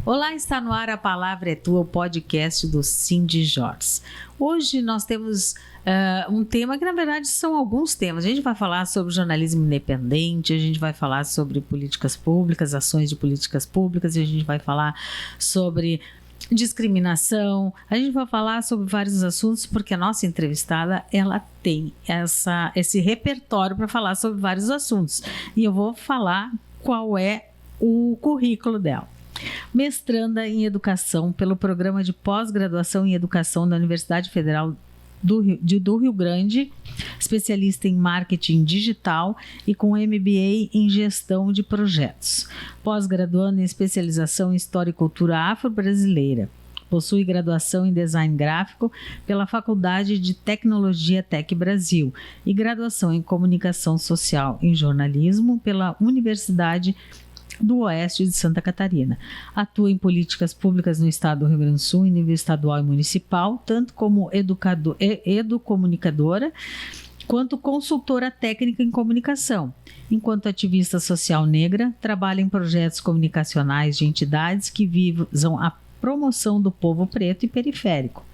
Olá, está no ar A Palavra é Tua, o podcast do Sindijors. Hoje nós temos um tema que, na verdade, são alguns temas. A gente vai falar sobre jornalismo independente, a gente vai falar sobre políticas públicas, ações de políticas públicas, e a gente vai falar sobre discriminação, a gente vai falar sobre vários assuntos, porque a nossa entrevistada, ela tem esse repertório para falar sobre vários assuntos. E eu vou falar qual é o currículo dela. Mestranda em Educação pelo Programa de Pós-Graduação em Educação da Universidade Federal do Rio Grande, especialista em Marketing Digital e com MBA em Gestão de Projetos. Pós-graduando em Especialização em História e Cultura Afro-Brasileira. Possui graduação em Design Gráfico pela Faculdade de Tecnologia Tec Brasil e graduação em Comunicação Social em Jornalismo pela Universidade do Oeste de Santa Catarina. Atua em políticas públicas no estado do Rio Grande do Sul, em nível estadual e municipal, tanto como educomunicadora, quanto consultora técnica em comunicação. Enquanto ativista social negra, trabalha em projetos comunicacionais de entidades que visam a promoção do povo preto e periférico.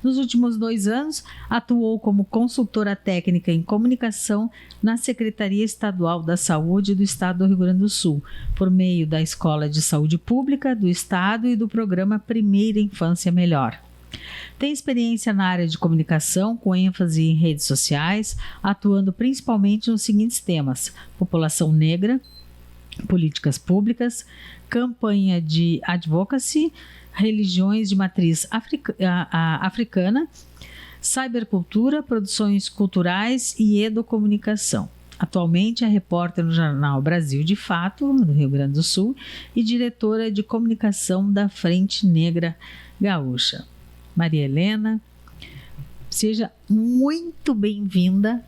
Nos últimos 2 anos, atuou como consultora técnica em comunicação na Secretaria Estadual da Saúde do Estado do Rio Grande do Sul, por meio da Escola de Saúde Pública do Estado e do programa Primeira Infância Melhor. Tem experiência na área de comunicação, com ênfase em redes sociais, atuando principalmente nos seguintes temas: população negra, políticas públicas, campanha de advocacy, religiões de matriz africana, cybercultura, produções culturais e educomunicação. Atualmente é repórter no jornal Brasil de Fato, no Rio Grande do Sul, e diretora de comunicação da Frente Negra Gaúcha. Maria Helena, seja muito bem-vinda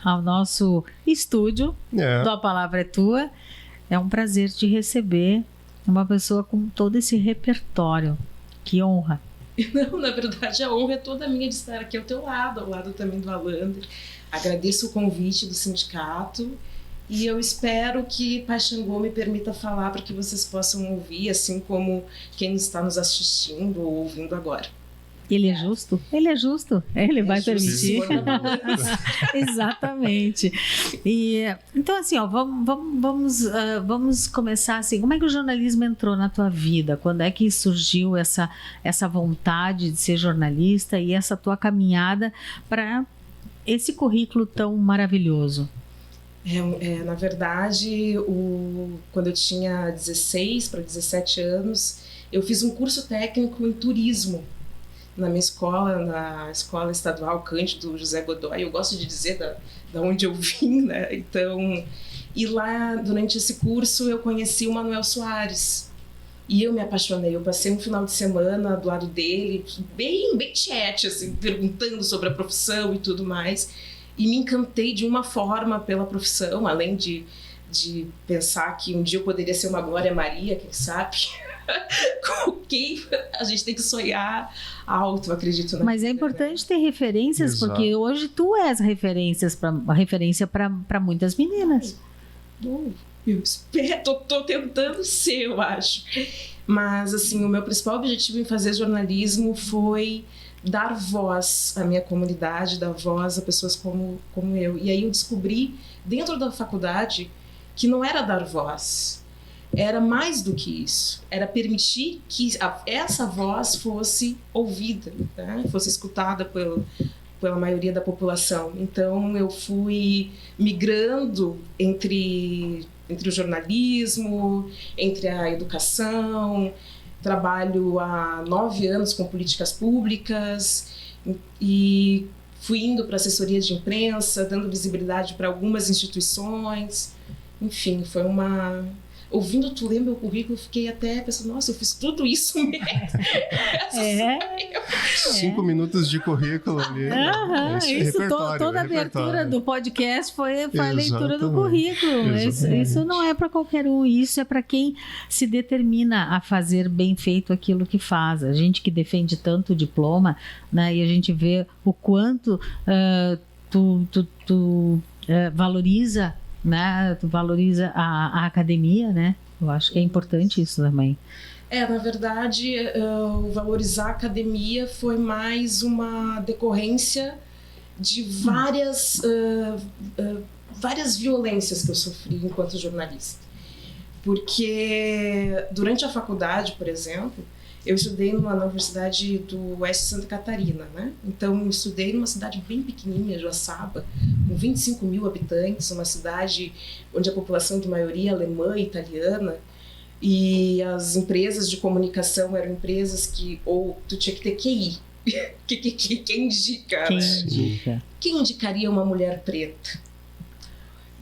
ao nosso estúdio do A Palavra é Tua. É um prazer te receber. Uma pessoa com todo esse repertório. Que honra. Não, na verdade, a honra é toda minha de estar aqui ao teu lado, ao lado também do Alander. Agradeço o convite do sindicato e eu espero que Pai Xangô me permita falar para que vocês possam ouvir, assim como quem está nos assistindo ou ouvindo agora. Ele é justo? Ele é justo. Ele vai permitir. Exatamente. E, então, assim, ó, vamos começar assim. Como é que o jornalismo entrou na tua vida? Quando é que surgiu essa vontade de ser jornalista e essa tua caminhada para esse currículo tão maravilhoso? Na verdade, quando eu tinha 16 para 17 anos, eu fiz um curso técnico em turismo na minha escola, na Escola Estadual Cândido José Godoy. Eu gosto de dizer da onde eu vim, né? Então, e lá, durante esse curso, eu conheci o Manuel Soares. E eu me apaixonei. Eu passei um final de semana do lado dele, bem chat, assim, perguntando sobre a profissão e tudo mais. E me encantei de uma forma pela profissão, além de pensar que um dia eu poderia ser uma Glória Maria, quem sabe? Com quem a gente tem que sonhar alto, eu acredito. Mas é importante ter referências. Exato. Porque hoje tu és a referência para muitas meninas. Eu espero, tô tentando ser, eu acho. Mas assim, o meu principal objetivo em fazer jornalismo foi dar voz à minha comunidade, dar voz a pessoas como eu. E aí eu descobri, dentro da faculdade, que não era dar voz. Era mais do que isso, era permitir que essa voz fosse ouvida, né? Fosse escutada pela maioria da população. Então eu fui migrando entre o jornalismo, entre a educação, trabalho há 9 anos com políticas públicas e fui indo para assessoria de imprensa, dando visibilidade para algumas instituições. Enfim, foi uma... Ouvindo tu ler meu currículo, eu fiquei até pensando, nossa, eu fiz tudo isso mesmo. 5 minutos de currículo ali. Toda a abertura do podcast foi a leitura do currículo. Isso não é para qualquer um, isso é para quem se determina a fazer bem feito aquilo que faz. A gente que defende tanto o diploma, né, e a gente vê o quanto tu valoriza, né, tu valoriza a academia, né? Eu acho que é importante isso também. Na verdade, valorizar a academia foi mais uma decorrência de várias violências que eu sofri enquanto jornalista. Porque durante a faculdade, por exemplo, eu estudei na Universidade do Oeste de Santa Catarina, né? Então, eu estudei numa cidade bem pequenininha, Joaçaba, com 25 mil habitantes, uma cidade onde a população de maioria alemã e italiana. E as empresas de comunicação eram empresas que ou tu tinha que ter QI. Quem indica? Quem indicaria uma mulher preta?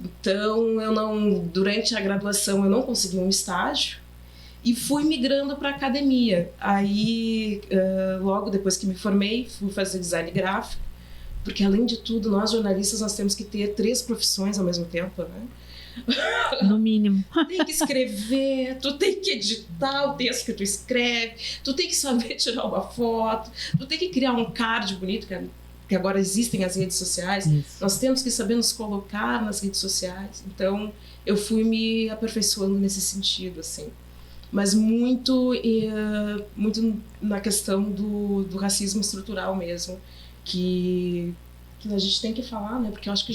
Então, durante a graduação eu não consegui um estágio e fui migrando para a academia. Aí, logo depois que me formei, fui fazer design gráfico, porque além de tudo, nós jornalistas nós temos que ter 3 profissões ao mesmo tempo, né? No mínimo. Tem que escrever, tu tem que editar o texto que tu escreve, tu tem que saber tirar uma foto, tu tem que criar um card bonito, que agora existem as redes sociais. Isso. Nós temos que saber nos colocar nas redes sociais. Então, eu fui me aperfeiçoando nesse sentido, assim. Mas muito na questão do racismo estrutural mesmo, que a gente tem que falar, né? Porque eu acho que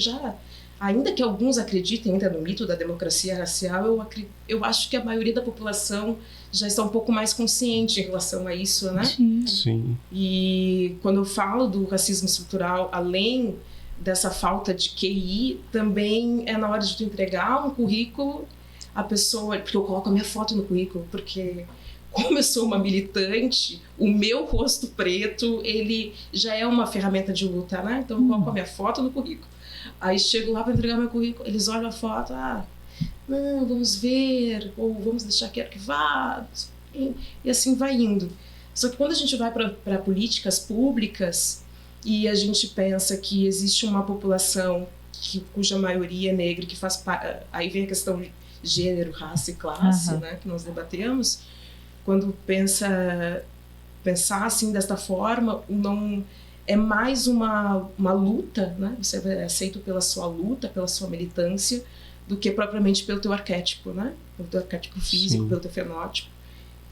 ainda que alguns acreditem ainda no mito da democracia racial, eu acho que a maioria da população já está um pouco mais consciente em relação a isso, né? Sim. E quando eu falo do racismo estrutural, além dessa falta de QI, também é na hora de tu entregar um currículo, a pessoa... Porque eu coloco a minha foto no currículo, porque como eu sou uma militante, o meu rosto preto, ele já é uma ferramenta de luta, né? Então eu coloco a minha foto no currículo. Aí chego lá para entregar meu currículo, eles olham a foto, não, vamos ver, ou vamos deixar que arquivado, e assim vai indo. Só que quando a gente vai para políticas públicas e a gente pensa que existe uma população cuja maioria é negra, que faz aí vem a questão de gênero, raça e classe, né, que nós debatemos, quando pensar assim desta forma, não... É mais uma luta, né? Você é aceito pela sua luta, pela sua militância, do que propriamente pelo teu arquétipo, né? Pelo teu arquétipo físico, Sim. Pelo teu fenótipo.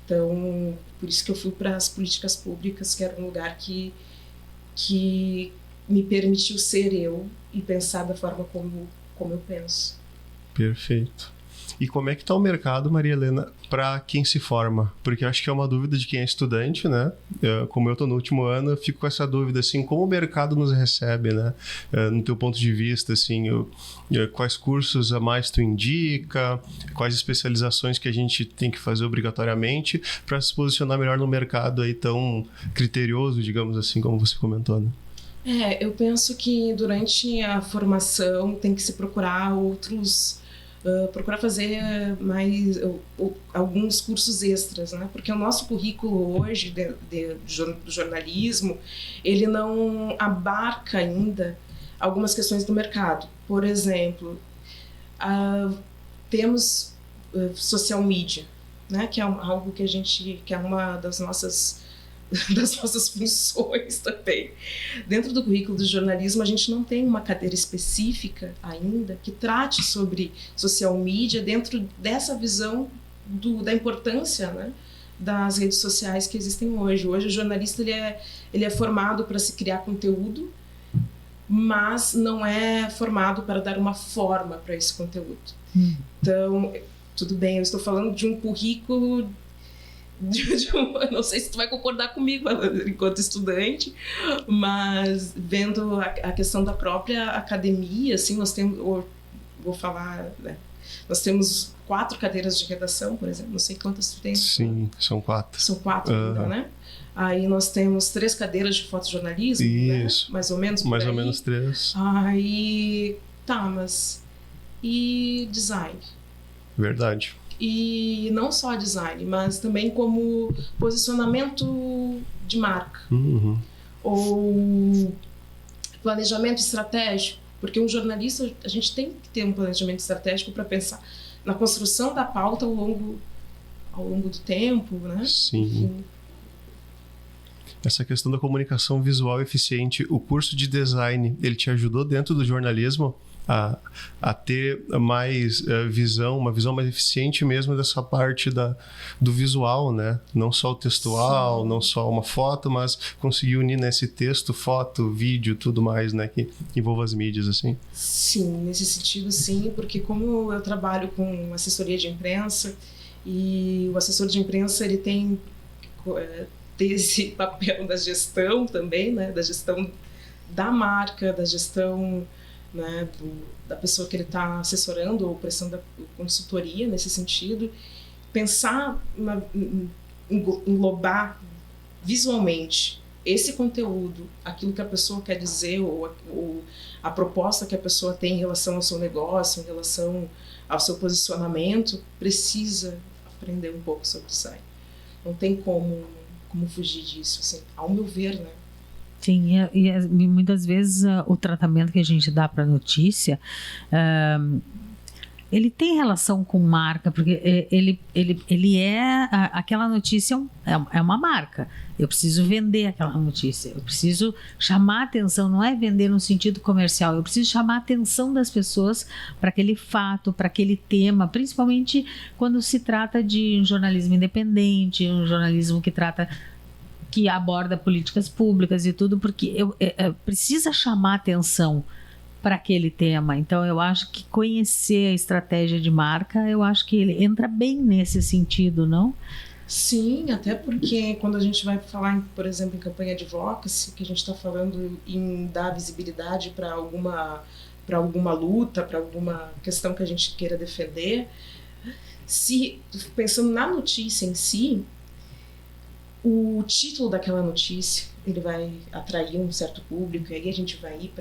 Então, por isso que eu fui para as políticas públicas, que era um lugar que me permitiu ser eu e pensar da forma como eu penso. Perfeito. E como é que está o mercado, Maria Helena, para quem se forma? Porque eu acho que é uma dúvida de quem é estudante, né? Como eu estou no último ano, eu fico com essa dúvida, assim, como o mercado nos recebe, né? No teu ponto de vista, assim, quais cursos a mais tu indica, quais especializações que a gente tem que fazer obrigatoriamente para se posicionar melhor no mercado aí tão criterioso, digamos assim, como você comentou, né? Eu penso que durante a formação tem que se procurar procurar fazer mais alguns cursos extras, né? Porque o nosso currículo hoje do jornalismo, ele não abarca ainda algumas questões do mercado. Por exemplo, temos social media, né? Que é algo que é uma das nossas funções também. Dentro do currículo do jornalismo, a gente não tem uma cadeira específica ainda que trate sobre social media dentro dessa visão da importância, né, das redes sociais que existem hoje. Hoje o jornalista ele é formado para se criar conteúdo, mas não é formado para dar uma forma para esse conteúdo. Então, tudo bem, eu estou falando de um currículo não sei se tu vai concordar comigo enquanto estudante, mas vendo a questão da própria academia, assim, nós temos, vou falar, né, nós temos 4 cadeiras de redação, por exemplo, não sei quantas tu tem. Sim, são 4. São 4 ainda, né? Aí nós temos 3 cadeiras de fotojornalismo, Isso. Né? Mais ou menos por Mais aí. ou menos 3. Aí, tá, mas e design? Verdade. e não só design, mas também como posicionamento de marca. Ou planejamento estratégico, porque um jornalista, a gente tem que ter um planejamento estratégico para pensar na construção da pauta ao longo do tempo, né? Sim. Enfim. Essa questão da comunicação visual eficiente, o curso de design, ele te ajudou dentro do jornalismo a ter mais visão, uma visão mais eficiente mesmo dessa parte do visual, né? Não só o textual, sim, não só uma foto, mas conseguir unir nesse texto, foto, vídeo, tudo mais, né? Que envolva as mídias, assim. Sim, nesse sentido, sim, porque como eu trabalho com assessoria de imprensa, e o assessor de imprensa, ele tem esse papel da gestão também, né? Da gestão da marca, da gestão, né, da pessoa que ele está assessorando ou prestando consultoria nesse sentido, pensar, englobar visualmente esse conteúdo, aquilo que a pessoa quer dizer ou a proposta que a pessoa tem em relação ao seu negócio, em relação ao seu posicionamento, precisa aprender um pouco sobre design. Não tem como fugir disso, assim, ao meu ver, né? Sim, e muitas vezes o tratamento que a gente dá para a notícia, ele tem relação com marca, porque aquela notícia é uma marca. Eu preciso vender aquela notícia, eu preciso chamar a atenção, não é vender no sentido comercial, eu preciso chamar a atenção das pessoas para aquele fato, para aquele tema, principalmente quando se trata de um jornalismo independente, um jornalismo que aborda políticas públicas e tudo, porque precisa chamar atenção para aquele tema. Então, eu acho que conhecer a estratégia de marca, eu acho que ele entra bem nesse sentido, não? Sim, até porque quando a gente vai falar, por exemplo, em campanha de advocacy, que a gente está falando em dar visibilidade para alguma luta, para alguma questão que a gente queira defender, pensando na notícia em si, o título daquela notícia, ele vai atrair um certo público, e aí a gente vai ir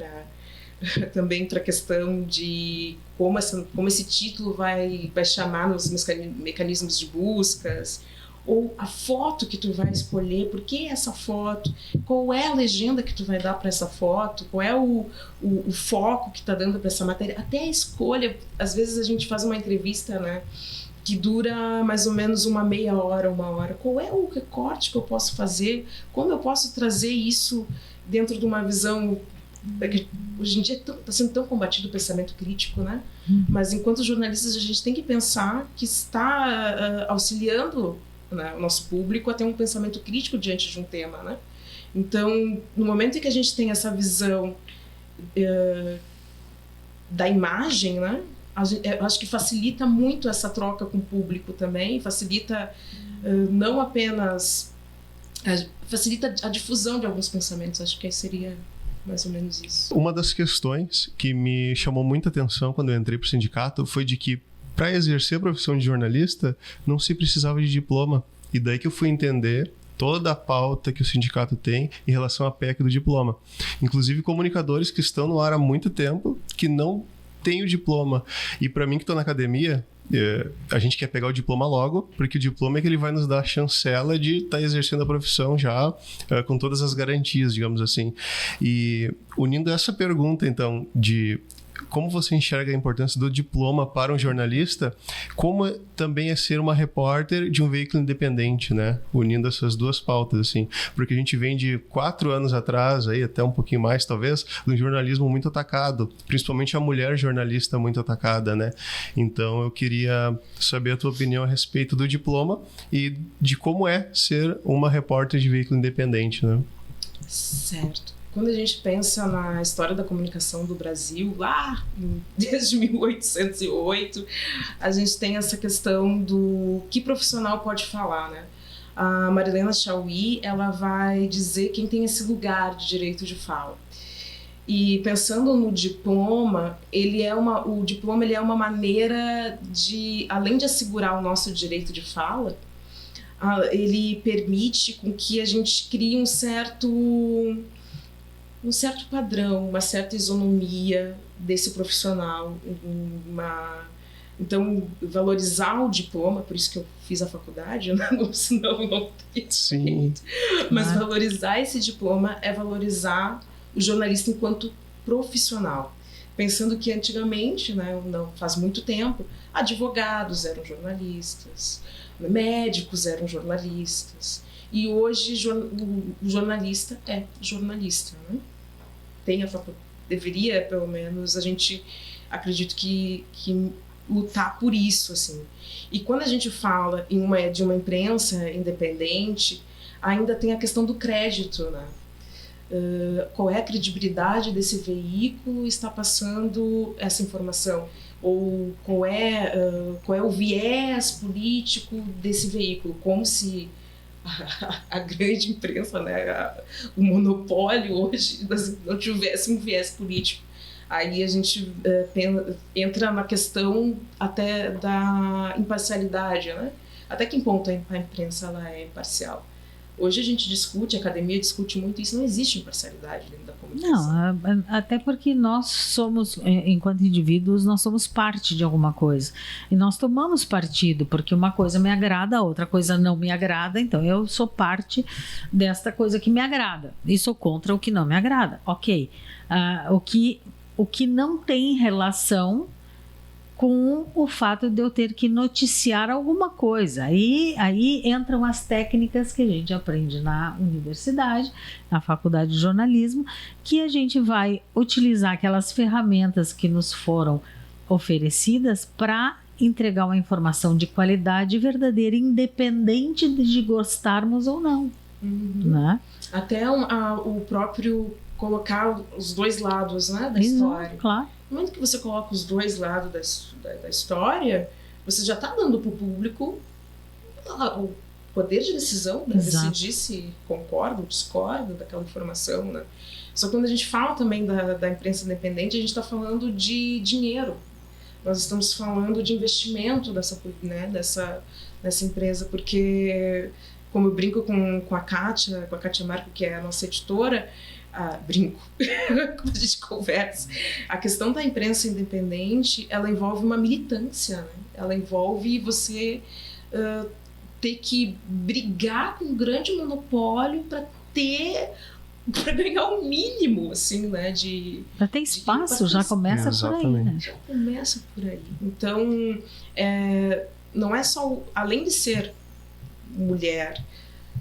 também para a questão de como esse título vai chamar nos mecanismos de buscas, ou a foto que tu vai escolher, por que essa foto, qual é a legenda que tu vai dar para essa foto, qual é o foco que está dando para essa matéria, até a escolha. Às vezes a gente faz uma entrevista, né, que dura mais ou menos uma meia hora, uma hora. Qual é o recorte que eu posso fazer? Como eu posso trazer isso dentro de uma visão... Hoje em dia está sendo tão combatido o pensamento crítico, né? Mas enquanto jornalistas a gente tem que pensar que está auxiliando, né, o nosso público a ter um pensamento crítico diante de um tema, né? Então, no momento em que a gente tem essa visão da imagem, né? Eu acho que facilita muito essa troca com o público também, facilita não apenas... facilita a difusão de alguns pensamentos, acho que aí seria mais ou menos isso. Uma das questões que me chamou muita atenção quando eu entrei para o sindicato foi de que, para exercer a profissão de jornalista, não se precisava de diploma. E daí que eu fui entender toda a pauta que o sindicato tem em relação à PEC do diploma. Inclusive comunicadores que estão no ar há muito tempo, que não têm o diploma. E para mim que estou na academia, a gente quer pegar o diploma logo, porque o diploma é que ele vai nos dar a chancela de estar exercendo a profissão já com todas as garantias, digamos assim. E unindo essa pergunta, então, de como você enxerga a importância do diploma para um jornalista, como também é ser uma repórter de um veículo independente, né? Unindo essas duas pautas, assim. Porque a gente vem de 4 anos atrás, aí, até um pouquinho mais, talvez, de um jornalismo muito atacado, principalmente a mulher jornalista muito atacada, né? Então, eu queria saber a tua opinião a respeito do diploma e de como é ser uma repórter de veículo independente, né? Certo. Quando a gente pensa na história da comunicação do Brasil, lá desde 1808, a gente tem essa questão do que profissional pode falar, né? A Marilena Chaui, ela vai dizer quem tem esse lugar de direito de fala. E pensando no diploma, o diploma ele é uma maneira de, além de assegurar o nosso direito de fala, ele permite com que a gente crie um certo uma certa isonomia desse profissional, Então, valorizar o diploma, por isso que eu fiz a faculdade, né? Senão não teria. Sim. Mas valorizar esse diploma é valorizar o jornalista enquanto profissional. Pensando que antigamente, né, não faz muito tempo, advogados eram jornalistas, médicos eram jornalistas, e hoje o jornalista é jornalista, né? Deveria, pelo menos, a gente acredito que lutar por isso, assim. E quando a gente fala de uma imprensa independente, ainda tem a questão do crédito, né? Qual é a credibilidade desse veículo está passando essa informação? Ou qual é o viés político desse veículo? Como se a grande imprensa, né, o monopólio hoje, não tivesse um viés político. Aí a gente entra na questão até da imparcialidade, né? Até que ponto a imprensa ela é imparcial? Hoje a gente discute, a academia discute muito isso, não existe imparcialidade dentro da comunicação. Não, até porque nós somos, enquanto indivíduos, nós somos parte de alguma coisa. E nós tomamos partido, porque uma coisa me agrada, a outra coisa não me agrada, então eu sou parte desta coisa que me agrada. E sou contra o que não me agrada. Ok. O que não tem relação com o fato de eu ter que noticiar alguma coisa. Aí entram as técnicas que a gente aprende na universidade, na faculdade de jornalismo, que a gente vai utilizar aquelas ferramentas que nos foram oferecidas para entregar uma informação de qualidade verdadeira, independente de gostarmos ou não. Né? Até o próprio colocar os dois lados, né, da história. Claro. No momento que você coloca os dois lados da história, você já está dando para o público o poder de decisão, né? Decidir se concorda ou discorda daquela informação. Né? Só que quando a gente fala também da imprensa independente, a gente está falando de dinheiro. Nós estamos falando de investimento dessa empresa, porque, como eu brinco com a Kátia Marco, que é a nossa editora, brinco, quando a gente conversa, a questão da imprensa independente, ela envolve uma militância, né? Ela envolve você ter que brigar com um grande monopólio para ganhar o mínimo, assim, né? Para ter espaço, já começa por aí, né? Já começa por aí. Então, não é só, além de ser mulher,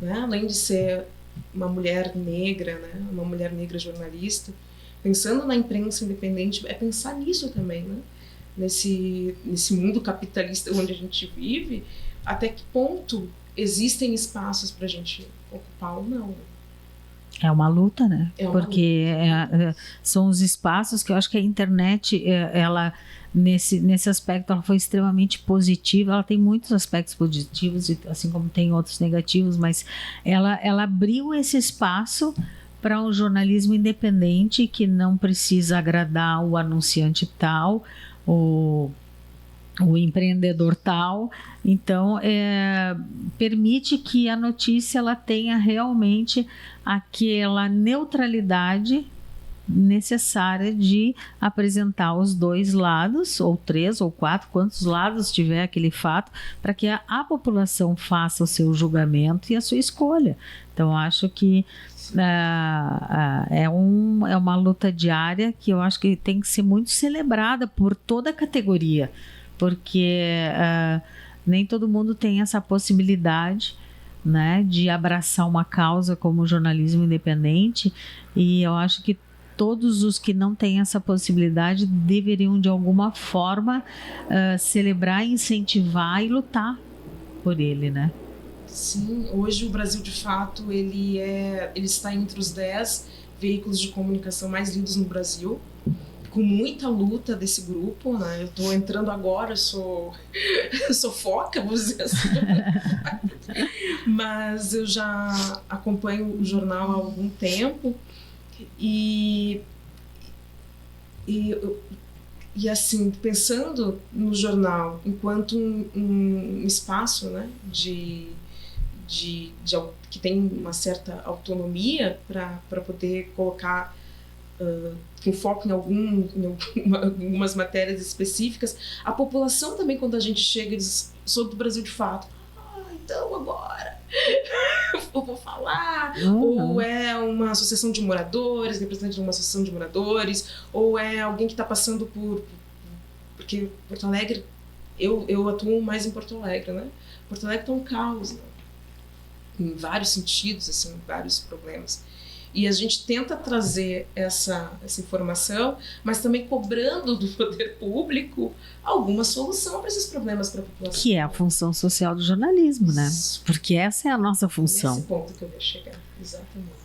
né? Além de ser uma mulher negra, né? Uma mulher negra jornalista, pensando na imprensa independente, é pensar nisso também, né? Nesse mundo capitalista onde a gente vive, até que ponto existem espaços para a gente ocupar ou não. É uma luta, né? Porque são os espaços que eu acho que a internet, ela nesse aspecto, ela foi extremamente positiva. Ela tem muitos aspectos positivos, assim como tem outros negativos, mas ela abriu esse espaço para um jornalismo independente que não precisa agradar o anunciante tal, o empreendedor tal. Então, permite que a notícia ela tenha realmente aquela neutralidade necessária de apresentar os dois lados, ou 3 ou 4, quantos lados tiver aquele fato, para que a população faça o seu julgamento e a sua escolha. Então, acho que é uma luta diária que eu acho que tem que ser muito celebrada por toda a categoria, porque nem todo mundo tem essa possibilidade, né, de abraçar uma causa como o jornalismo independente, e eu acho que todos os que não têm essa possibilidade deveriam de alguma forma celebrar, incentivar e lutar por ele, né? Sim, hoje o Brasil de fato ele está entre os 10 veículos de comunicação mais lidos no Brasil, com muita luta desse grupo, né? Eu estou entrando agora, eu sou foca, vou dizer assim. Mas eu já acompanho o jornal há algum tempo e assim, pensando no jornal enquanto um espaço, né, que tem uma certa autonomia para poder colocar com foco em algumas matérias específicas, a população também, quando a gente chega e diz, sou do Brasil de Fato, então agora eu vou falar, ou é uma associação de moradores, representante de uma associação de moradores, ou é alguém que está passando porque Porto Alegre, eu atuo mais em Porto Alegre, né? Porto Alegre está um caos, né? Em vários sentidos, assim, vários problemas. E a gente tenta trazer essa informação, mas também cobrando do poder público alguma solução para esses problemas para a população. Que é a função social do jornalismo, né? Porque essa é a nossa função. Nesse ponto que eu ia chegar, exatamente.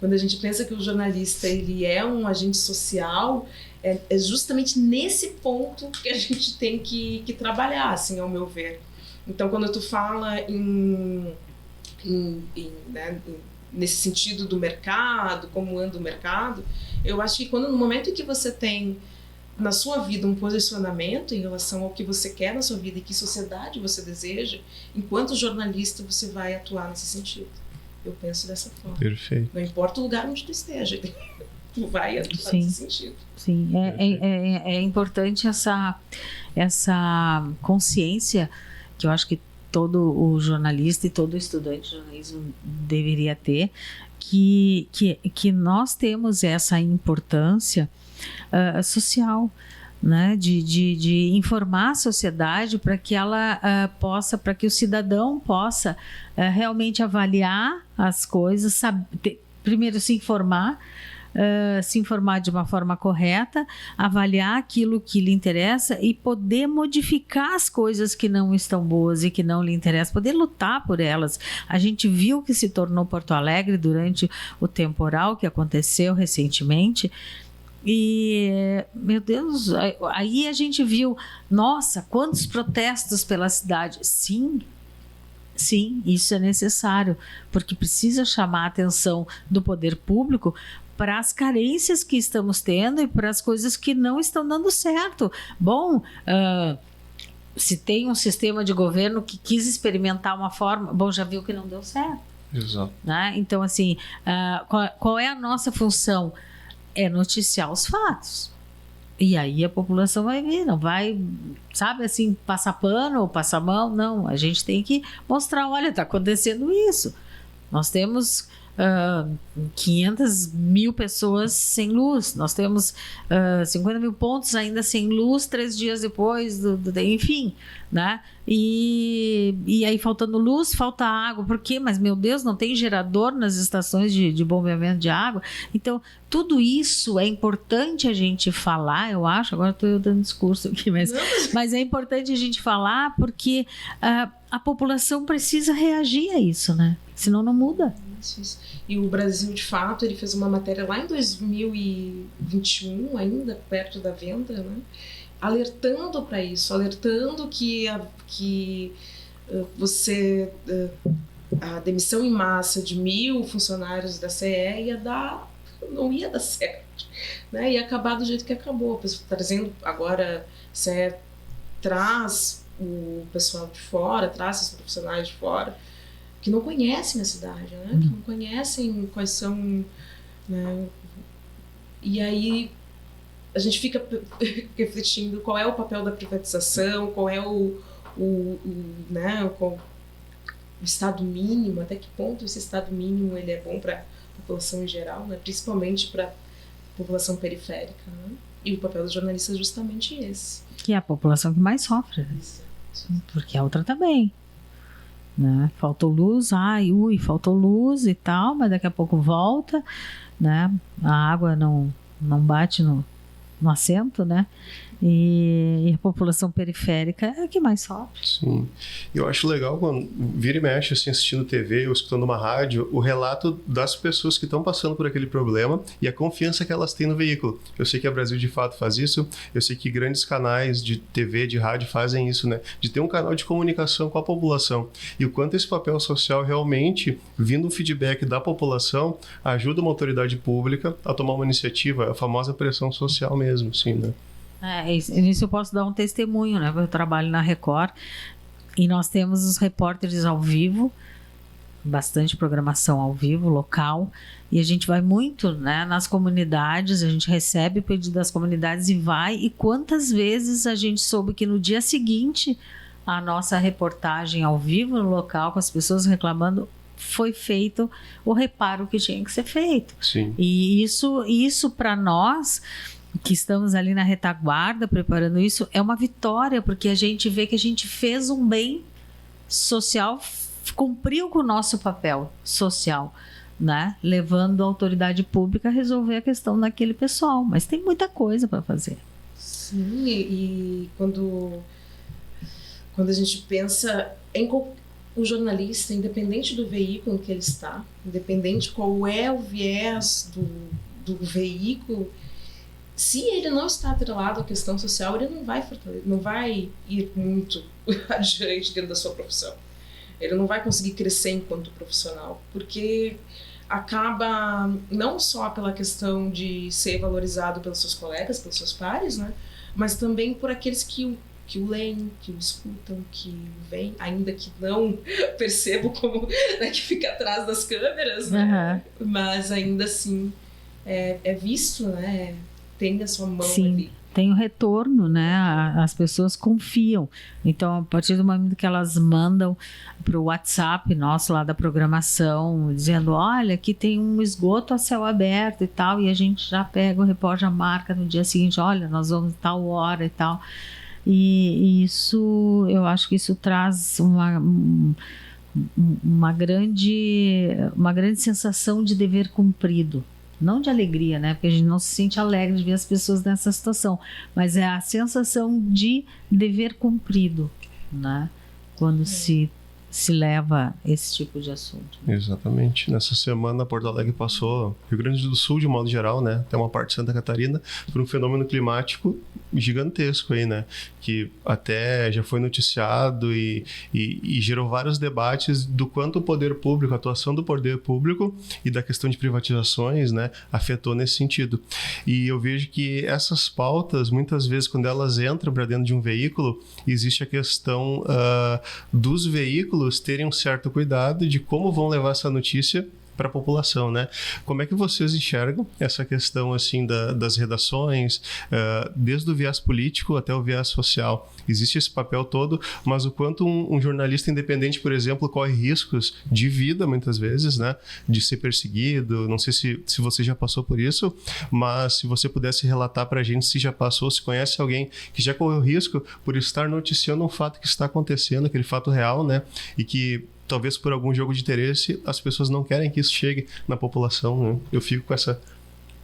Quando a gente pensa que o jornalista ele é um agente social, é justamente nesse ponto que a gente tem que trabalhar, assim, ao meu ver. Então, quando tu fala nesse sentido do mercado, como anda o mercado, eu acho que no momento em que você tem na sua vida um posicionamento em relação ao que você quer na sua vida e que sociedade você deseja, enquanto jornalista você vai atuar nesse sentido. Eu penso dessa forma. Perfeito. Não importa o lugar onde tu esteja, tu vai atuar nesse sentido. Sim, é importante essa consciência que eu acho que todo o jornalista e todo estudante de jornalismo deveria ter, que nós temos essa importância social, né, de informar a sociedade para que ela para que o cidadão possa realmente avaliar as coisas, primeiro se informar de uma forma correta, avaliar aquilo que lhe interessa e poder modificar as coisas que não estão boas e que não lhe interessam, poder lutar por elas. A gente viu que se tornou Porto Alegre durante o temporal que aconteceu recentemente e, meu Deus, aí a gente viu, nossa, quantos protestos pela cidade. Sim, isso é necessário, porque precisa chamar a atenção do poder público para as carências que estamos tendo e para as coisas que não estão dando certo. Bom, se tem um sistema de governo que quis experimentar uma forma, bom, já viu que não deu certo. Exato. Né? Então, assim, qual é a nossa função? É noticiar os fatos. E aí a população vai ver, não vai, sabe, assim, passar pano ou passar mão, não. A gente tem que mostrar, olha, está acontecendo isso. Nós temos 500 mil pessoas sem luz, nós temos 50 mil pontos ainda sem luz 3 dias depois, enfim, né? E aí faltando luz, falta água, por quê? Mas meu Deus, não tem gerador nas estações de bombeamento de água. Então, tudo isso é importante a gente falar, eu acho, agora estou eu dando discurso aqui, mas é importante a gente falar porque a população precisa reagir a isso, né? Senão não muda. Isso. E o Brasil, de fato, ele fez uma matéria lá em 2021, ainda perto da venda, né? Alertando para isso, alertando que a demissão em massa de 1.000 funcionários da CE não ia dar certo, né? Ia acabar do jeito que acabou, trazendo agora, CE traz o pessoal de fora, traz esses profissionais de fora, que não conhecem a cidade, né? Que não conhecem quais são, né? E aí a gente fica refletindo qual é o papel da privatização, qual é o estado mínimo, até que ponto esse estado mínimo ele é bom para a população em geral, né? Principalmente para a população periférica, né? E o papel do jornalista é justamente esse. Que é a população que mais sofre, né? Porque a outra também. Né? Faltou luz, faltou luz e tal, mas daqui a pouco volta, né? A água não bate no assento, né? E a população periférica é a que mais sofre. Sim. Eu acho legal quando vira e mexe assim, assistindo TV ou escutando uma rádio, o relato das pessoas que estão passando por aquele problema e a confiança que elas têm no veículo. Eu sei que a Brasil de Fato faz isso, eu sei que grandes canais de TV, de rádio fazem isso, né? De ter um canal de comunicação com a população. E o quanto esse papel social realmente, vindo um feedback da população, ajuda uma autoridade pública a tomar uma iniciativa, a famosa pressão social mesmo, sim, né? Nisso eu posso dar um testemunho, né? Eu trabalho na Record e nós temos os repórteres ao vivo, bastante programação ao vivo, local, e a gente vai muito, né, nas comunidades, a gente recebe o pedido das comunidades e vai, e quantas vezes a gente soube que no dia seguinte a nossa reportagem ao vivo no local, com as pessoas reclamando, foi feito o reparo que tinha que ser feito. Sim. E isso para nós que estamos ali na retaguarda preparando isso, é uma vitória, porque a gente vê que a gente fez um bem social, cumpriu com o nosso papel social, né? Levando a autoridade pública a resolver a questão daquele pessoal. Mas tem muita coisa para fazer. Sim, e quando a gente pensa em o jornalista, independente do veículo em que ele está, independente qual é o viés do veículo, se ele não está atrelado à questão social, ele não vai ir muito adiante dentro da sua profissão. Ele não vai conseguir crescer enquanto profissional, porque acaba não só pela questão de ser valorizado pelos seus colegas, pelos seus pares, né, mas também por aqueles que o leem, que o escutam, que o veem, ainda que não percebam como, né, que fica atrás das câmeras, né, mas ainda assim é visto, né, tem a sua mão. Sim, ali. Tem o retorno, né? As pessoas confiam. Então, a partir do momento que elas mandam para o WhatsApp nosso lá da programação, dizendo, olha, aqui tem um esgoto a céu aberto e tal, e a gente já pega o repórter, já marca no dia seguinte, olha, nós vamos tal hora e tal. E isso, eu acho que isso traz uma grande sensação de dever cumprido. Não de alegria, né? Porque a gente não se sente alegre de ver as pessoas nessa situação, mas é a sensação de dever cumprido, né? Quando se leva esse tipo de assunto. Exatamente. Nessa semana, Porto Alegre passou, Rio Grande do Sul, de modo geral, né? Até uma parte de Santa Catarina, por um fenômeno climático gigantesco aí, né? Que até já foi noticiado e gerou vários debates do quanto o poder público, a atuação do poder público e da questão de privatizações, né? Afetou nesse sentido. E eu vejo que essas pautas, muitas vezes, quando elas entram para dentro de um veículo, existe a questão dos veículos terem um certo cuidado de como vão levar essa notícia para a população, né? Como é que vocês enxergam essa questão assim das redações, desde o viés político até o viés social? Existe esse papel todo, mas o quanto um jornalista independente, por exemplo, corre riscos de vida muitas vezes, né? De ser perseguido. Não sei se você já passou por isso, mas se você pudesse relatar para a gente se já passou, se conhece alguém que já correu risco por estar noticiando um fato que está acontecendo, aquele fato real, né? E que talvez por algum jogo de interesse, as pessoas não querem que isso chegue na população, né? Eu fico com essa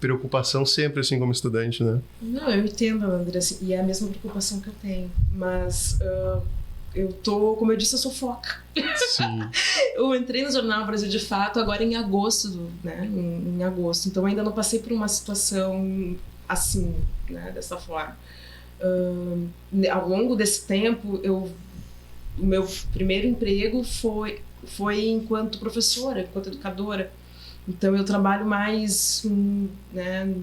preocupação sempre, assim, como estudante, né? Não, eu entendo, André, assim, e é a mesma preocupação que eu tenho, mas eu tô, como eu disse, eu sou foca. Sim. Eu entrei no Jornal Brasil de Fato agora em agosto, né? Em agosto, então ainda não passei por uma situação assim, né? Dessa forma. Ao longo desse tempo, o meu primeiro emprego foi enquanto professora, enquanto educadora. Então eu trabalho mais, né,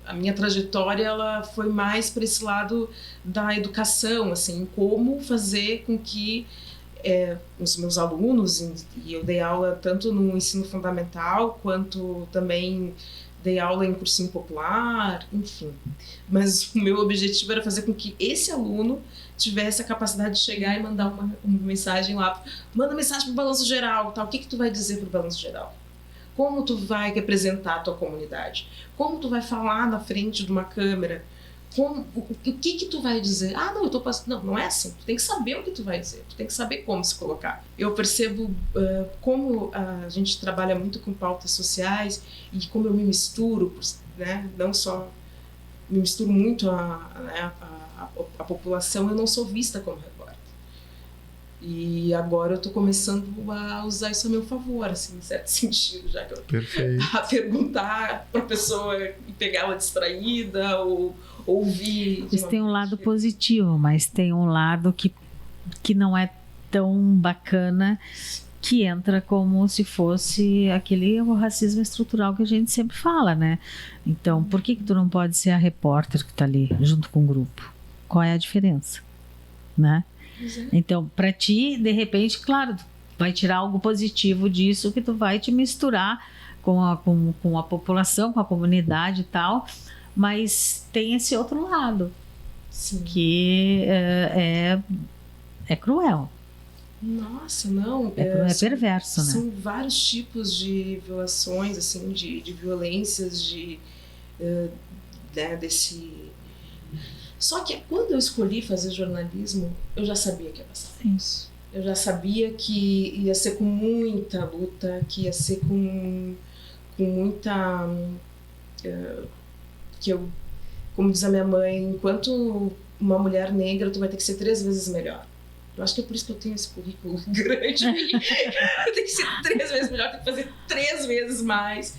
a minha trajetória ela foi mais para esse lado da educação, assim, como fazer com que os meus alunos, e eu dei aula tanto no ensino fundamental quanto também dei aula em cursinho popular, enfim. Mas o meu objetivo era fazer com que esse aluno tivesse a capacidade de chegar e mandar uma mensagem lá. Manda mensagem para o Balanço Geral, tá? O que tu vai dizer para o Balanço Geral? Como tu vai representar a tua comunidade? Como tu vai falar na frente de uma câmera? O que tu vai dizer? Ah, não, eu tô passando... Não é assim. Tu tem que saber o que tu vai dizer. Tu tem que saber como se colocar. Eu percebo como a gente trabalha muito com pautas sociais e como eu me misturo, né? Não só me misturo muito a população, eu não sou vista como repórter. E agora eu estou começando a usar isso a meu favor, assim, em certo sentido, já que eu a perguntar para a pessoa e pegar ela distraída ou ouvir. Isso tem um lado positivo, mas tem um lado que não é tão bacana, que entra como se fosse o racismo estrutural que a gente sempre fala, né? Então, por que tu não pode ser a repórter que está ali junto com o grupo? Qual é a diferença, né? Então, para ti, de repente, claro, vai tirar algo positivo disso, que tu vai te misturar com a população, com a comunidade e tal, mas tem esse outro lado. Sim. Que é cruel. Nossa, não. É perverso, né? São vários tipos de violações, assim, de violências, desse... Só que quando eu escolhi fazer jornalismo, eu já sabia que ia passar por isso. Eu já sabia que ia ser com muita luta, que ia ser com muita... como diz a minha mãe, enquanto uma mulher negra, tu vai ter que ser 3 vezes melhor. Eu acho que é por isso que eu tenho esse currículo grande. Eu tenho que ser 3 vezes melhor, tenho que fazer 3 vezes mais.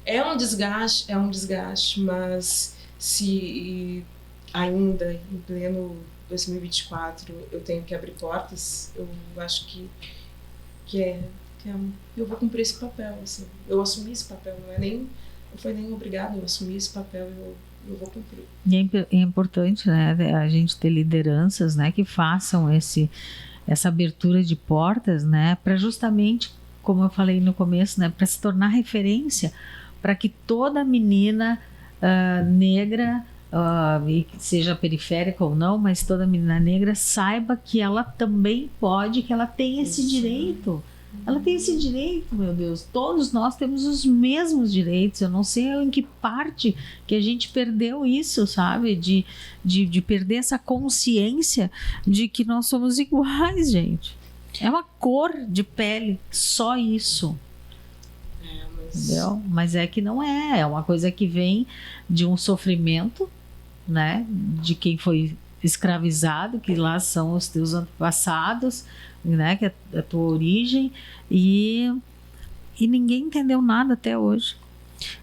É um desgaste, mas se ainda em pleno 2024 eu tenho que abrir portas, eu acho que eu vou cumprir esse papel. Assim. Eu assumi esse papel, não foi nem obrigado, eu assumi esse papel e eu vou cumprir. E é importante, né, a gente ter lideranças, né, que façam essa abertura de portas, né, para justamente, como eu falei no começo, né, para se tornar referência, para que toda menina negra, seja periférica ou não, mas toda menina negra saiba que ela também pode, que ela tem esse direito. Ela tem esse direito, meu Deus. Todos nós temos os mesmos direitos. Eu não sei em que parte que a gente perdeu isso, sabe? De perder essa consciência de que nós somos iguais, gente. É uma cor de pele, só isso. Entendeu? Mas é que não é. É uma coisa que vem de um sofrimento, né? De quem foi escravizado, que lá são os teus antepassados, né, que é a tua origem, e ninguém entendeu nada até hoje.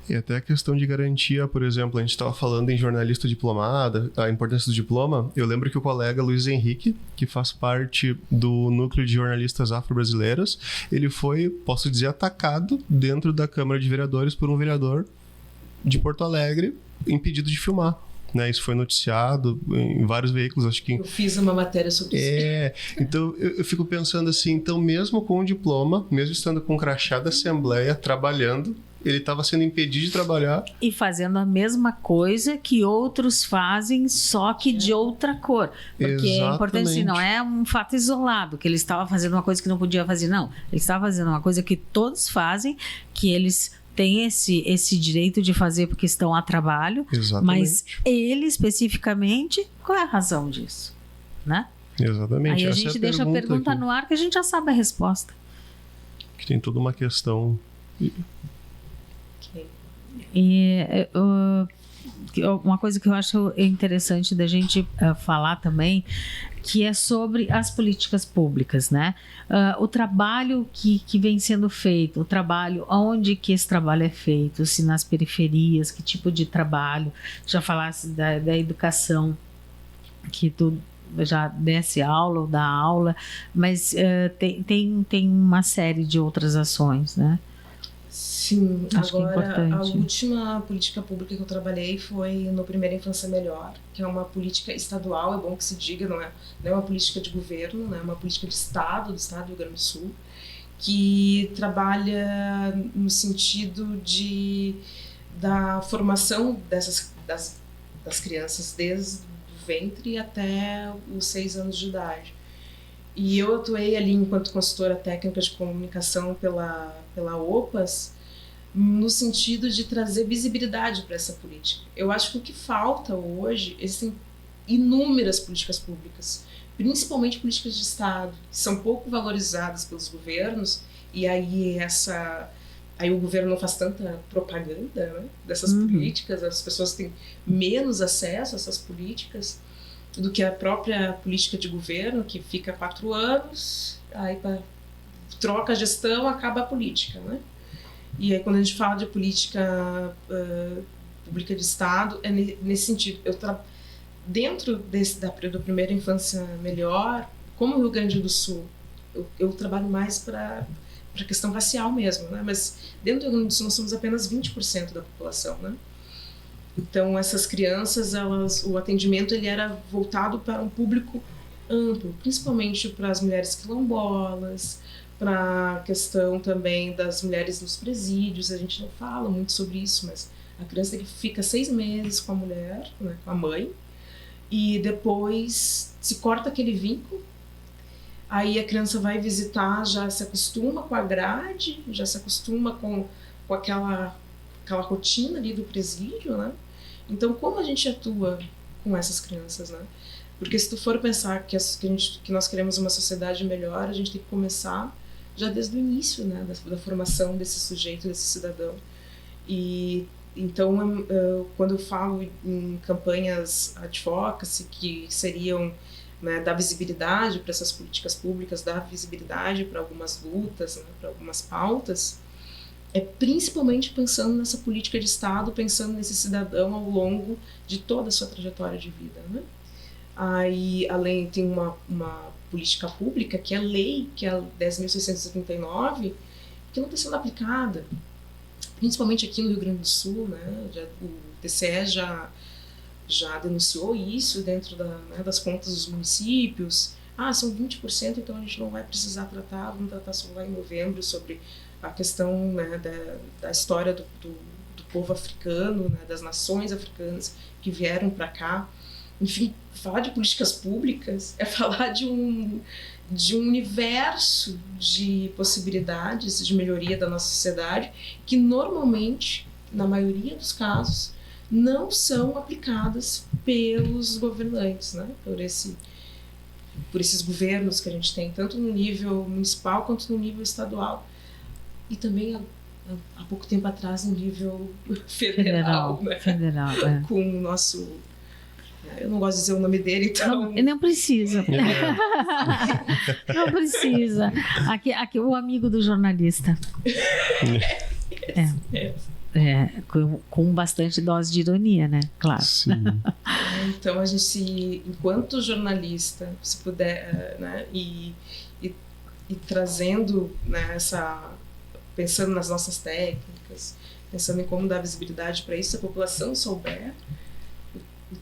E até a questão de garantia, por exemplo, a gente estava falando em jornalista diplomada, a importância do diploma. Eu lembro que o colega Luiz Henrique, que faz parte do núcleo de jornalistas afro-brasileiros, ele foi, posso dizer, atacado dentro da Câmara de Vereadores por um vereador de Porto Alegre, impedido de filmar. Né, isso foi noticiado em vários veículos, acho que... Eu fiz uma matéria sobre isso. Então eu fico pensando assim, então mesmo com o diploma, mesmo estando com um crachá da Assembleia, trabalhando, ele estava sendo impedido de trabalhar. E fazendo a mesma coisa que outros fazem, só que de outra cor. Porque exatamente. É importante, assim, não é um fato isolado, que ele estava fazendo uma coisa que não podia fazer, não. Ele estava fazendo uma coisa que todos fazem, que eles... tem esse direito de fazer porque estão a trabalho. Exatamente. Mas ele especificamente, qual é a razão disso? Né? Exatamente. Aí a gente deixa a pergunta aqui no ar que a gente já sabe a resposta. Que tem toda uma questão. E uma coisa que eu acho interessante da gente falar também, que é sobre as políticas públicas, né? O trabalho que vem sendo feito, o trabalho, onde que esse trabalho é feito, se nas periferias, que tipo de trabalho, já falasse da educação, que tu já desse aula ou dá aula, mas tem uma série de outras ações, né? Sim, acho agora a última política pública que eu trabalhei foi no Primeira Infância Melhor, que é uma política estadual, é bom que se diga, não é uma política de governo, né, é uma política de Estado, do Estado do Rio Grande do Sul, que trabalha no sentido da formação das crianças desde o ventre até os 6 anos de idade. E eu atuei ali enquanto consultora técnica de comunicação pela OPAS, no sentido de trazer visibilidade para essa política. Eu acho que o que falta hoje, existem inúmeras políticas públicas, principalmente políticas de Estado, que são pouco valorizadas pelos governos, e aí o governo não faz tanta propaganda, né, dessas políticas, as pessoas têm menos acesso a essas políticas do que a própria política de governo, que fica 4 anos, aí troca a gestão, acaba a política, né? E aí quando a gente fala de política pública de Estado, é nesse sentido. Dentro do Primeira Infância Melhor, como o Rio Grande do Sul, eu trabalho mais para a questão racial mesmo, né? Mas dentro do Rio Grande do Sul nós somos apenas 20% da população, né? Então essas crianças, o atendimento ele era voltado para um público amplo, principalmente para as mulheres quilombolas, para a questão também das mulheres nos presídios. A gente não fala muito sobre isso, mas a criança que fica 6 meses com a mulher, né, com a mãe, e depois se corta aquele vínculo. Aí a criança vai visitar, já se acostuma com a grade, já se acostuma com aquela rotina ali do presídio, né? Então, como a gente atua com essas crianças, né? Porque se tu for pensar que nós queremos uma sociedade melhor, a gente tem que começar já desde o início, né? Da formação desse sujeito, desse cidadão. E então, quando eu falo em campanhas advocacy, que seriam, né, dar visibilidade para essas políticas públicas, dar visibilidade para algumas lutas, né, para algumas pautas, é principalmente pensando nessa política de Estado, pensando nesse cidadão ao longo de toda a sua trajetória de vida, né? Aí, além, tem uma política pública, que é a lei, que é a 10.639, que não está sendo aplicada, principalmente aqui no Rio Grande do Sul, né? O TCE já denunciou isso dentro das contas dos municípios. São 20%, então a gente não vai precisar tratar, vamos tratar só lá em novembro sobre a questão, né, da história do povo africano, né, das nações africanas que vieram para cá. Enfim, falar de políticas públicas é falar de um universo de possibilidades de melhoria da nossa sociedade que normalmente, na maioria dos casos, não são aplicadas pelos governantes, né? Por esses governos que a gente tem, tanto no nível municipal quanto no nível estadual. E também, há pouco tempo atrás, no nível federal, né? Federal, é. Com o nosso... Eu não gosto de dizer o nome dele, então... Não precisa. Não precisa. Aqui, o amigo do jornalista. Com bastante dose de ironia, né? Claro. Sim. Então, a gente, enquanto jornalista, se puder, né, e trazendo, né, pensando nas nossas técnicas, pensando em como dar visibilidade para isso, se a população souber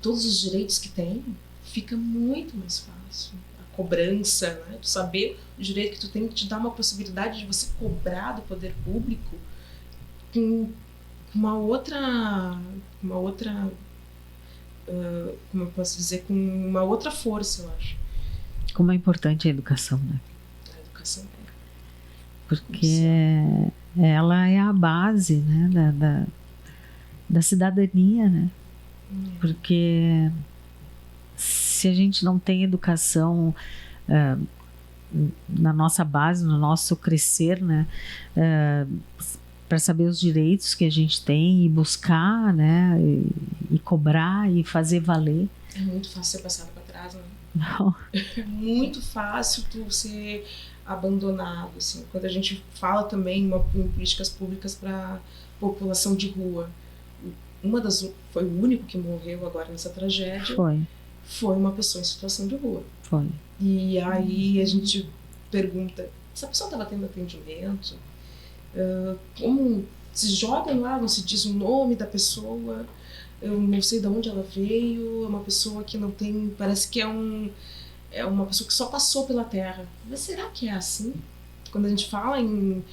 todos os direitos que tem, fica muito mais fácil. A cobrança, né, tu saber o direito que tu tem, que te dá uma possibilidade de você cobrar do poder público com uma outra, como eu posso dizer, com uma outra força, eu acho. Como é importante a educação, né? A educação é. Porque ela é a base, né, da cidadania, né? Porque se a gente não tem educação na nossa base, no nosso crescer, né, para saber os direitos que a gente tem e buscar, né, e cobrar e fazer valer. É muito fácil ser passado para trás, né? Não. É muito fácil tu ser abandonado, assim. Quando a gente fala também em políticas públicas para população de rua, foi o único que morreu agora nessa tragédia. Foi uma pessoa em situação de rua. Foi. E aí a gente pergunta, essa pessoa estava tendo atendimento? Como se jogam lá, não se diz o nome da pessoa, eu não sei de onde ela veio, é uma pessoa que não tem, parece que é uma pessoa que só passou pela Terra. Mas será que é assim? Quando a gente fala em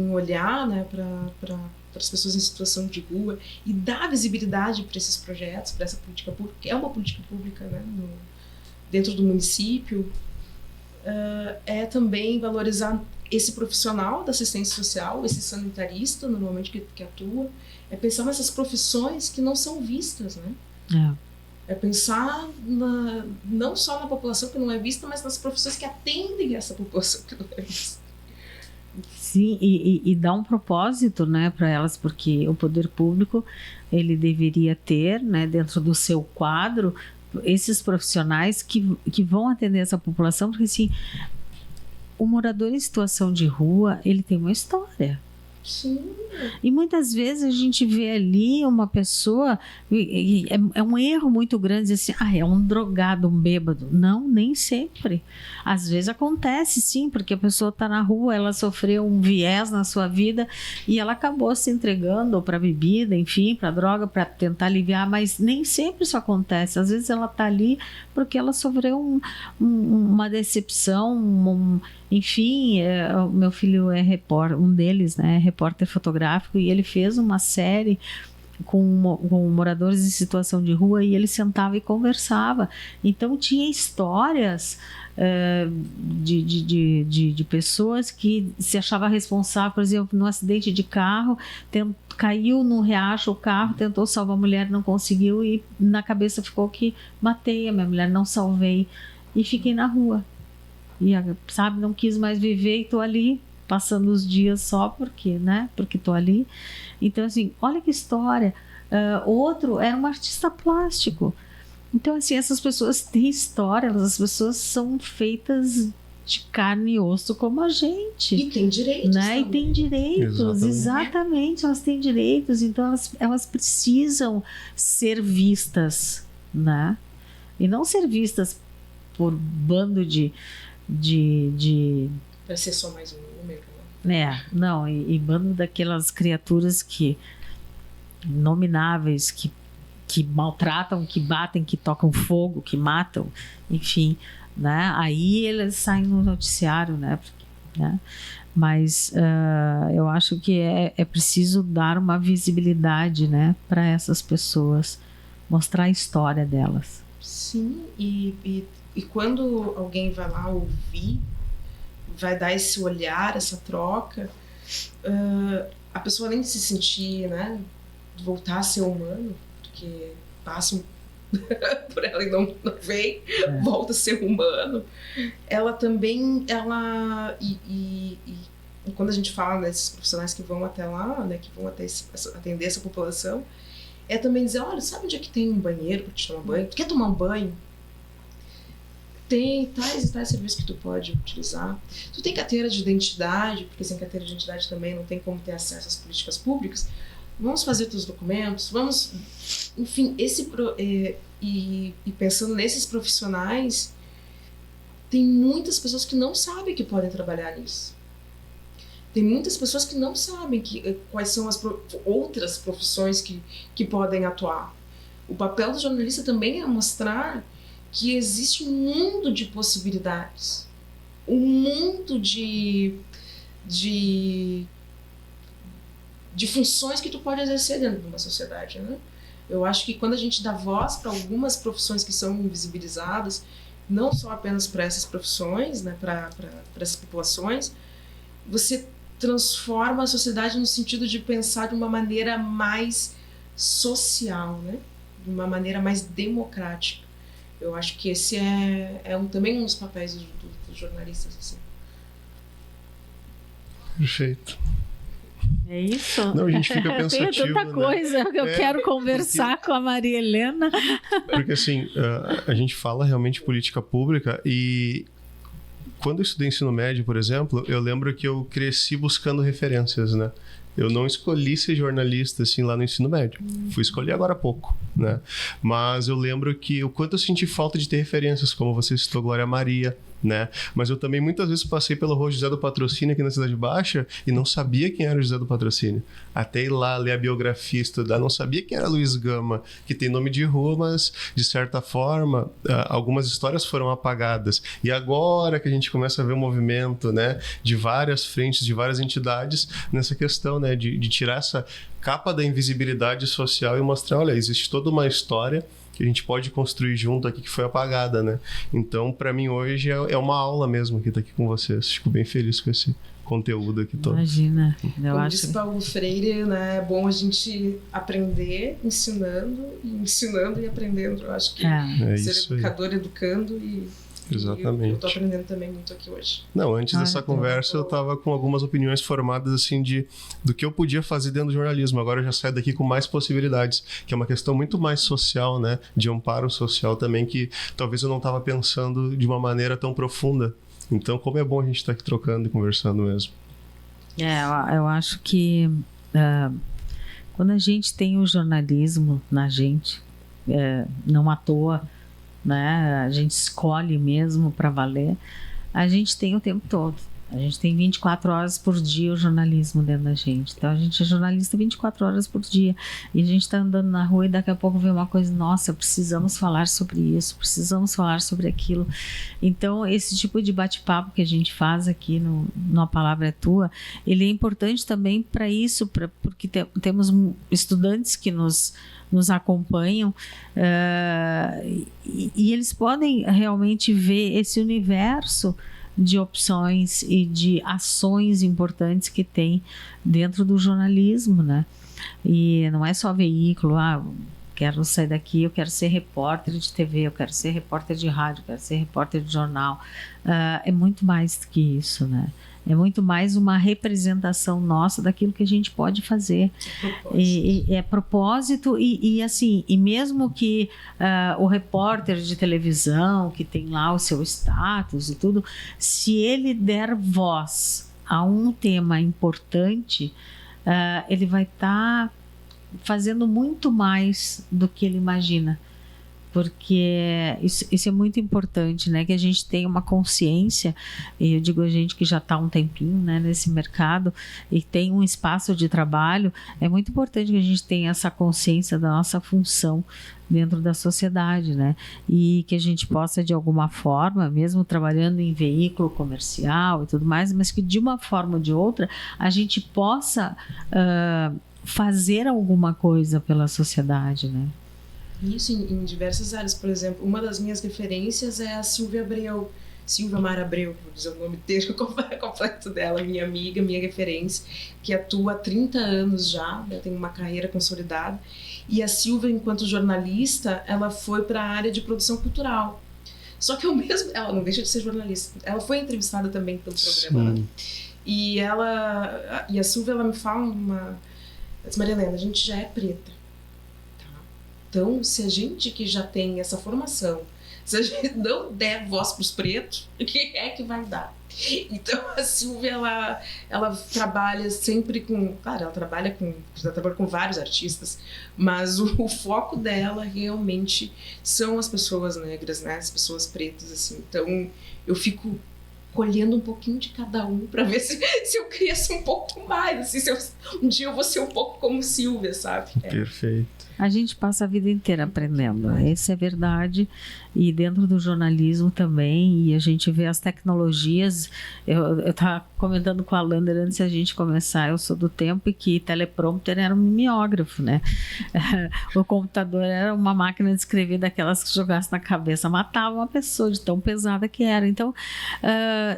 olhar, né, para as pessoas em situação de rua e dar visibilidade para esses projetos, para essa política pública, que é uma política pública, né, dentro do município, é também valorizar esse profissional da assistência social, esse sanitarista, normalmente, que atua, é pensar nessas profissões que não são vistas, né? É pensar não só na população que não é vista, mas nas profissões que atendem essa população que não é vista. Sim, e dá um propósito, né, para elas, porque o poder público, ele deveria ter, né, dentro do seu quadro, esses profissionais que vão atender essa população, porque assim, o morador em situação de rua, ele tem uma história. Sim. E muitas vezes a gente vê ali uma pessoa, é um erro muito grande dizer assim, é um drogado, um bêbado. Não, nem sempre. Às vezes acontece sim, porque a pessoa está na rua, ela sofreu um viés na sua vida e ela acabou se entregando para bebida, enfim, para droga, para tentar aliviar, mas nem sempre isso acontece. Às vezes ela está ali porque ela sofreu uma decepção, Enfim, o meu filho é repórter, um deles, né, é repórter fotográfico, e ele fez uma série com moradores em situação de rua, e ele sentava e conversava. Então tinha histórias de pessoas que se achava responsável, por exemplo, num acidente de carro, caiu no riacho o carro, tentou salvar a mulher, não conseguiu, e na cabeça ficou que matei a minha mulher, não salvei, e fiquei na rua. E, sabe, não quis mais viver e tô ali passando os dias só porque, né? Porque tô ali. Então, assim, olha que história. Outro era um artista plástico. Então, assim, essas pessoas têm história, as pessoas são feitas de carne e osso como a gente. E tem direitos, né? E tem direitos, exatamente, elas têm direitos, então elas precisam ser vistas, né? E não ser vistas por bando de para ser só mais um número, né? Não, e bando daquelas criaturas que nomináveis, que maltratam, que batem, que tocam fogo, que matam, enfim, né? Aí eles saem no noticiário, né? Mas eu acho que é preciso dar uma visibilidade, né, para essas pessoas, mostrar a história delas. Sim, e quando alguém vai lá ouvir, vai dar esse olhar, essa troca, a pessoa além de se sentir, né, voltar a ser humano, porque passam por ela e não vem, volta a ser humano, ela também, e quando a gente fala desses profissionais que vão até lá, né, que vão atender essa população, é também dizer, olha, sabe onde é que tem um banheiro para te tomar banho? Tu quer tomar um banho? Tem tais e tais serviços que tu pode utilizar. Tu tem carteira de identidade, porque sem carteira de identidade também não tem como ter acesso às políticas públicas. Vamos fazer teus documentos, vamos... Enfim, e pensando nesses profissionais, tem muitas pessoas que não sabem que podem trabalhar nisso. Tem muitas pessoas que não sabem quais são as outras profissões que podem atuar. O papel do jornalista também é mostrar que existe um mundo de possibilidades, um mundo de funções que tu pode exercer dentro de uma sociedade, né? Eu acho que quando a gente dá voz para algumas profissões que são invisibilizadas, não só apenas para essas profissões, né, para essas populações, você transforma a sociedade no sentido de pensar de uma maneira mais social, né? De uma maneira mais democrática. Eu acho que esse também um dos papéis dos jornalistas. Assim. Perfeito. É isso? Não, a gente fica pensativo. Tem tanta coisa que eu quero conversar com a Maria Helena. Porque assim, a gente fala realmente de política pública e quando eu estudei ensino médio, por exemplo, eu lembro que eu cresci buscando referências, né? Eu não escolhi ser jornalista, assim, lá no ensino médio. Fui escolher agora há pouco, né? Mas eu lembro que o quanto eu senti falta de ter referências, como você citou, Glória Maria, né? Mas eu também muitas vezes passei pela Rua José do Patrocínio aqui na Cidade Baixa e não sabia quem era o José do Patrocínio. Até ir lá ler a biografia, estudar, não sabia quem era Luiz Gama, que tem nome de rua, mas de certa forma algumas histórias foram apagadas. E agora que a gente começa a ver o movimento, né, de várias frentes, de várias entidades nessa questão, né, de tirar essa capa da invisibilidade social e mostrar, olha, existe toda uma história que a gente pode construir junto aqui que foi apagada, né? Então, para mim hoje é uma aula mesmo que estar aqui com vocês. Fico bem feliz com esse conteúdo aqui todo. Imagina. Como disse Paulo Freire, né? É bom a gente aprender ensinando e aprendendo. Eu acho que ser educador educando e exatamente. Eu estou aprendendo também muito aqui hoje. Não, antes dessa conversa eu estava com algumas opiniões formadas assim do que eu podia fazer dentro do jornalismo. Agora eu já saio daqui com mais possibilidades, que é uma questão muito mais social, né? De amparo social também, que talvez eu não estava pensando de uma maneira tão profunda. Então, como é bom a gente estar aqui trocando e conversando mesmo. Eu acho que quando a gente tem o jornalismo na gente, não à toa, né? A gente escolhe mesmo para valer, a gente tem o tempo todo. A gente tem 24 horas por dia o jornalismo dentro da gente. Então a gente é jornalista 24 horas por dia. E a gente está andando na rua e daqui a pouco vê uma coisa, nossa, precisamos falar sobre isso, precisamos falar sobre aquilo. Então esse tipo de bate-papo que a gente faz aqui no A Palavra é Tua, ele é importante também para isso, porque temos estudantes que nos acompanham e eles podem realmente ver esse universo de opções e de ações importantes que tem dentro do jornalismo, né? E não é só veículo, quero sair daqui, eu quero ser repórter de TV, eu quero ser repórter de rádio, eu quero ser repórter de jornal. É muito mais do que isso, né? É muito mais uma representação nossa daquilo que a gente pode fazer. É propósito e assim, e mesmo que o repórter de televisão, que tem lá o seu status e tudo, se ele der voz a um tema importante, ele vai estar fazendo muito mais do que ele imagina. Porque isso é muito importante, né? Que a gente tenha uma consciência, e eu digo a gente que já está há um tempinho, né, nesse mercado e tem um espaço de trabalho, é muito importante que a gente tenha essa consciência da nossa função dentro da sociedade, né? E que a gente possa, de alguma forma, mesmo trabalhando em veículo comercial e tudo mais, mas que de uma forma ou de outra a gente possa fazer alguma coisa pela sociedade, né? Isso em diversas áreas. Por exemplo, uma das minhas referências é a Silvia Mara Abreu, vou dizer o nome inteiro completo dela, minha amiga, minha referência, que atua há 30 anos já, né, tem uma carreira consolidada. E a Silvia, enquanto jornalista, ela foi para a área de produção cultural. Só que ela não deixa de ser jornalista. Ela foi entrevistada também pelo programa. Né? E a Silvia, ela me fala Maria Helena, a gente já é preta. Então, se a gente que já tem essa formação, se a gente não der voz para os pretos, quem é que vai dar? Então, a Silvia, ela trabalha sempre com... Claro, ela trabalha com vários artistas, mas o foco dela realmente são as pessoas negras, né? As pessoas pretas, assim. Então, eu fico colhendo um pouquinho de cada um para ver se eu cresço um pouco mais, assim, um dia eu vou ser um pouco como Silvia, sabe? Perfeito. A gente passa a vida inteira aprendendo, isso é verdade, e dentro do jornalismo também, e a gente vê as tecnologias. Eu estava comentando com a Lander antes de a gente começar, eu sou do tempo em que teleprompter era um mimeógrafo, né? O computador era uma máquina de escrever daquelas que jogasse na cabeça, matava uma pessoa de tão pesada que era. Então,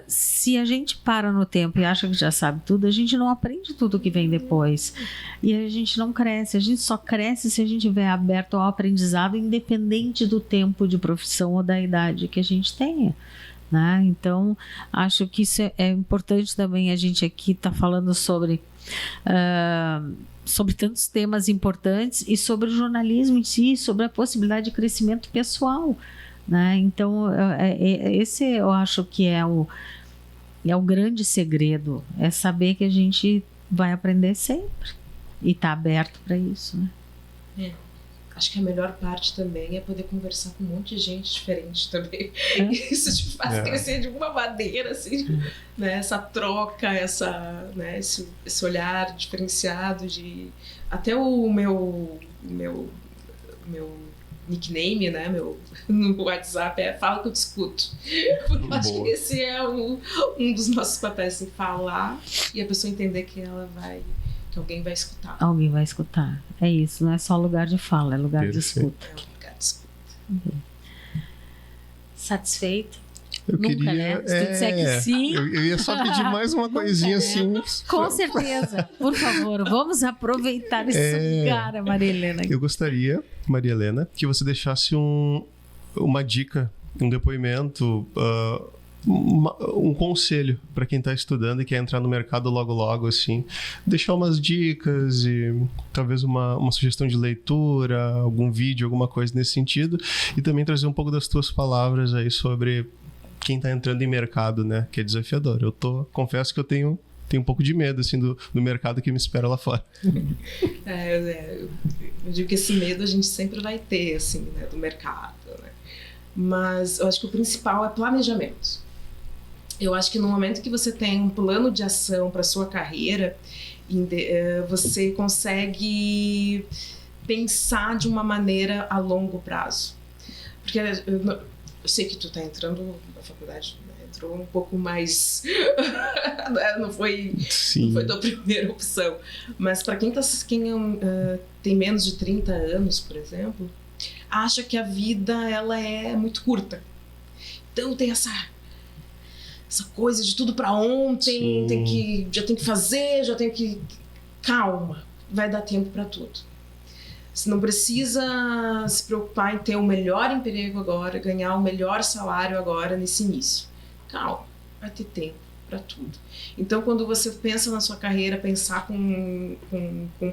se a gente para no tempo e acha que já sabe tudo, a gente não aprende tudo que vem depois, e a gente não cresce, a gente só cresce se a gente estiver aberto ao aprendizado, independente do tempo de profissão ou da idade que a gente tenha, né? Então, acho que isso é importante também. A gente aqui está falando sobre tantos temas importantes e sobre o jornalismo em si, sobre a possibilidade de crescimento pessoal, né? Então, esse eu acho que é o grande segredo, é saber que a gente vai aprender sempre e está aberto para isso, né? Acho que a melhor parte também é poder conversar com um monte de gente diferente também. Isso te faz crescer de uma maneira, assim, né? Essa troca, né? esse olhar diferenciado de... Até o meu nickname, né? No WhatsApp Fala que eu discuto. Eu acho que esse é um dos nossos papéis, assim, falar e a pessoa entender que alguém vai escutar. Alguém vai escutar. É isso, não é só lugar de fala, é lugar de escuta. É um lugar de escuta. Satisfeito? Eu Nunca, queria, né? Se tu disser que sim... Eu ia só pedir mais uma coisinha assim. Com certeza. Por favor, vamos aproveitar esse lugar, Maria Helena. Eu gostaria, Maria Helena, que você deixasse uma dica, um depoimento... um conselho para quem está estudando e quer entrar no mercado logo, assim, deixar umas dicas e talvez uma sugestão de leitura, algum vídeo, alguma coisa nesse sentido, e também trazer um pouco das tuas palavras aí sobre quem está entrando em mercado, né, que é desafiador. Confesso que eu tenho um pouco de medo, assim, do mercado que me espera lá fora. Eu digo que esse medo a gente sempre vai ter, assim, né, do mercado, né? Mas eu acho que o principal é planejamento. Eu acho que no momento que você tem um plano de ação para sua carreira, você consegue pensar de uma maneira a longo prazo. Porque eu sei que tu tá entrando na faculdade, né? Entrou um pouco mais... não foi tua primeira opção. Mas para quem tem menos de 30 anos, por exemplo, acha que a vida ela é muito curta. Então tem essa coisa de tudo para ontem, já tem que fazer, já tem que... Calma, vai dar tempo para tudo. Você não precisa se preocupar em ter o melhor emprego agora, ganhar o melhor salário agora nesse início. Calma, vai ter tempo para tudo. Então, quando você pensa na sua carreira, pensar com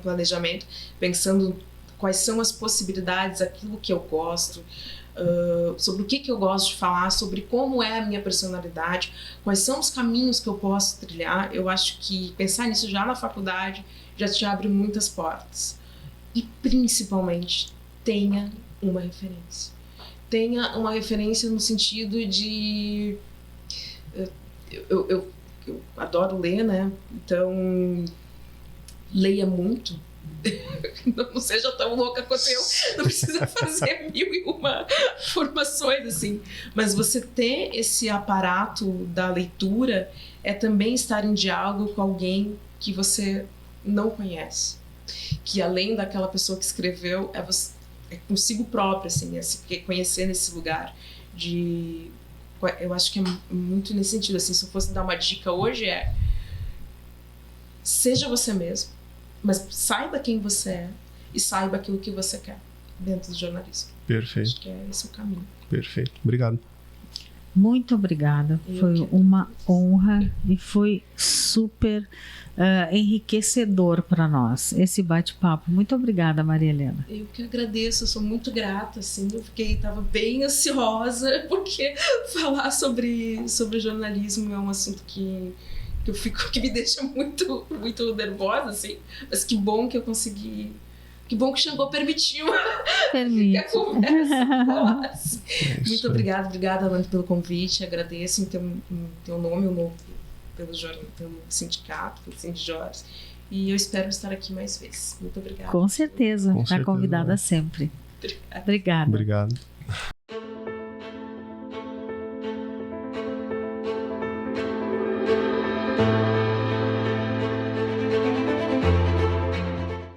planejamento, pensando quais são as possibilidades, aquilo que eu gosto, sobre o que eu gosto de falar, sobre como é a minha personalidade, quais são os caminhos que eu posso trilhar, eu acho que pensar nisso já na faculdade já te abre muitas portas. E principalmente, tenha uma referência. Tenha uma referência no sentido de... Eu adoro ler, né? Então, leia muito. Não seja tão louca quanto eu. Não precisa fazer 1001 formações, assim. Mas você ter esse aparato da leitura é também estar em diálogo com alguém que você não conhece. Que além daquela pessoa que escreveu, é consigo próprio, assim, é se conhecer nesse lugar de... Eu acho que é muito nesse sentido, assim, se eu fosse dar uma dica hoje seja você mesmo, mas saiba quem você é e saiba aquilo que você quer dentro do jornalismo. Perfeito. Acho que é esse o caminho. Perfeito. Obrigado. Muito obrigada. Foi uma honra e foi super enriquecedor para nós esse bate-papo. Muito obrigada, Maria Helena. Eu que agradeço, eu sou muito grata, assim, estava bem ansiosa, porque falar sobre jornalismo é um assunto que me deixa muito, muito nervosa, assim, mas que bom que eu consegui. Que bom que o Xangô permitiu que a conversa rolasse. Muito obrigada, Amanda, pelo convite. Agradeço em teu nome, pelo sindicato, pelo Sindjores. E eu espero estar aqui mais vezes. Muito obrigada. Com certeza. Está convidada sempre. Obrigada. Obrigado.